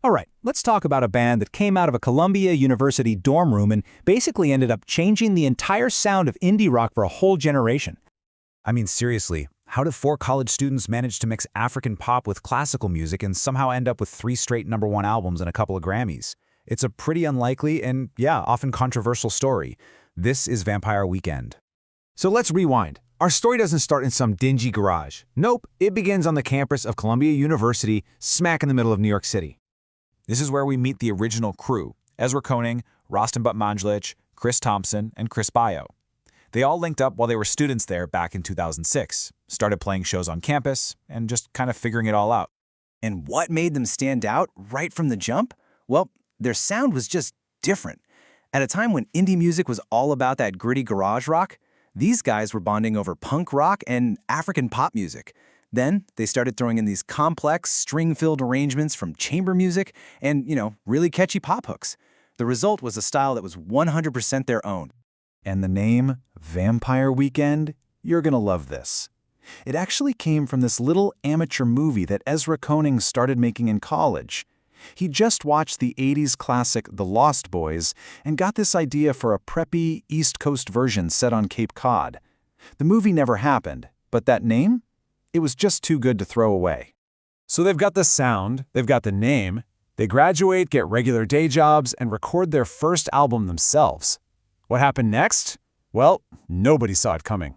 All right, let's talk about a band that came out of a Columbia University dorm room and basically ended up changing the entire sound of indie rock for a whole generation. I mean, seriously, how did 4 college students manage to mix African pop with classical music and somehow end up with 3 straight #1 albums and a couple of Grammys? It's a pretty unlikely and, yeah, often controversial story. This is Vampire Weekend. So let's rewind. Our story doesn't start in some dingy garage. Nope, it begins on the campus of Columbia University, smack in the middle of New York City. This is where we meet the original crew: Ezra Koenig, Rostam Batmanglij, Chris Thompson, and Chris Baio. They all linked up while they were students there back in 2006, started playing shows on campus, and just kind of figuring it all out. And what made them stand out right from the jump? Well, their sound was just different. At a time when indie music was all about that gritty garage rock, these guys were bonding over punk rock and African pop music. Then they started throwing in these complex, string-filled arrangements from chamber music and, really catchy pop hooks. The result was a style that was 100% their own. And the name, Vampire Weekend, you're gonna love this. It actually came from this little amateur movie that Ezra Koenig started making in college. He just watched the 80s classic The Lost Boys and got this idea for a preppy, East Coast version set on Cape Cod. The movie never happened, but that name? It was just too good to throw away. So they've got the sound, they've got the name, they graduate, get regular day jobs, and record their first album themselves. What happened next? Well, nobody saw it coming.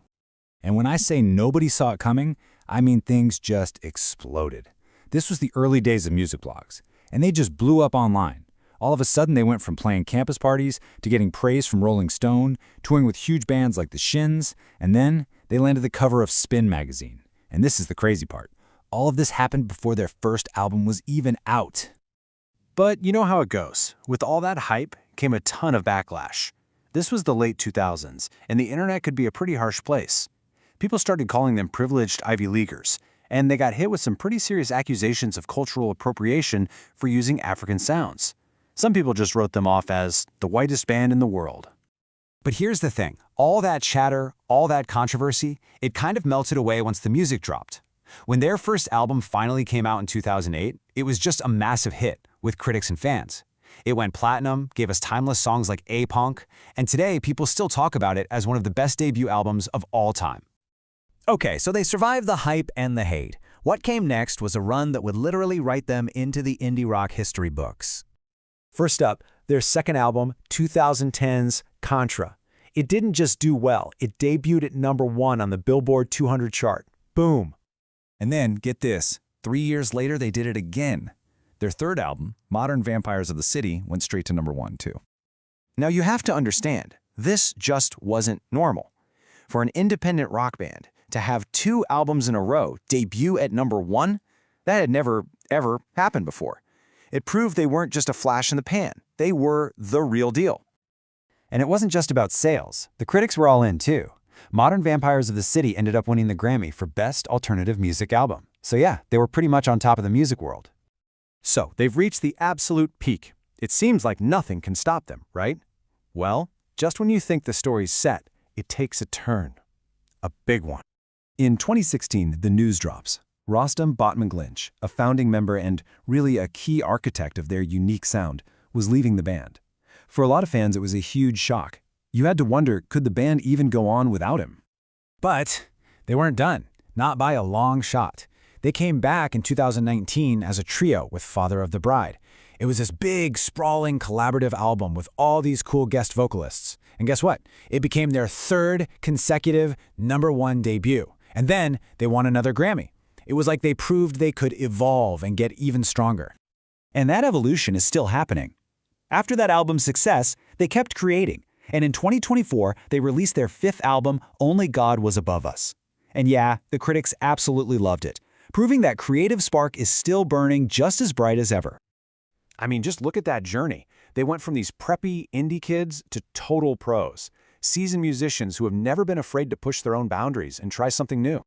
And when I say nobody saw it coming, I mean things just exploded. This was the early days of music blogs, and they just blew up online. All of a sudden, they went from playing campus parties to getting praise from Rolling Stone, touring with huge bands like the Shins, and then they landed the cover of Spin magazine. And this is the crazy part. All of this happened before their first album was even out. But you know how it goes. With all that hype came a ton of backlash. This was the late 2000s, and the internet could be a pretty harsh place. People started calling them privileged Ivy Leaguers, and they got hit with some pretty serious accusations of cultural appropriation for using African sounds. Some people just wrote them off as the whitest band in the world. But here's the thing. All that chatter, all that controversy, it kind of melted away once the music dropped. When their first album finally came out in 2008, it was just a massive hit with critics and fans. It went platinum, gave us timeless songs like A-Punk, and today people still talk about it as one of the best debut albums of all time. Okay, so they survived the hype and the hate. What came next was a run that would literally write them into the indie rock history books. First up, their second album, 2010's Contra. It didn't just do well, it debuted at #1 on the Billboard 200 chart. Boom! And then, get this, 3 years later they did it again. Their third album, Modern Vampires of the City, went straight to #1 too. Now you have to understand, this just wasn't normal. For an independent rock band to have 2 albums in a row debut at #1, that had never, ever happened before. It proved they weren't just a flash in the pan. They were the real deal. And it wasn't just about sales. The critics were all in too. Modern Vampires of the City ended up winning the Grammy for Best Alternative Music Album. So yeah, they were pretty much on top of the music world. So they've reached the absolute peak. It seems like nothing can stop them, right? Well, just when you think the story's set, it takes a turn. A big one. In 2016, the news drops. Rostam Batmanglij, a founding member and really a key architect of their unique sound, was leaving the band. For a lot of fans, it was a huge shock. You had to wonder, could the band even go on without him? But they weren't done, not by a long shot. They came back in 2019 as a trio with Father of the Bride. It was this big, sprawling, collaborative album with all these cool guest vocalists. And guess what? It became their third consecutive #1 debut. And then they won another Grammy. It was like they proved they could evolve and get even stronger. And that evolution is still happening. After that album's success, they kept creating. And in 2024, they released their 5th album, Only God Was Above Us. And yeah, the critics absolutely loved it, proving that creative spark is still burning just as bright as ever. I mean, just look at that journey. They went from these preppy indie kids to total pros, seasoned musicians who have never been afraid to push their own boundaries and try something new.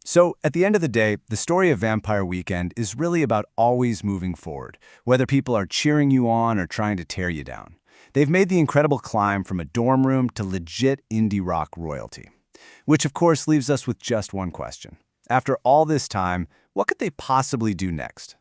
So, at the end of the day, the story of Vampire Weekend is really about always moving forward, whether people are cheering you on or trying to tear you down. They've made the incredible climb from a dorm room to legit indie rock royalty. Which, of course, leaves us with just one question. After all this time, what could they possibly do next?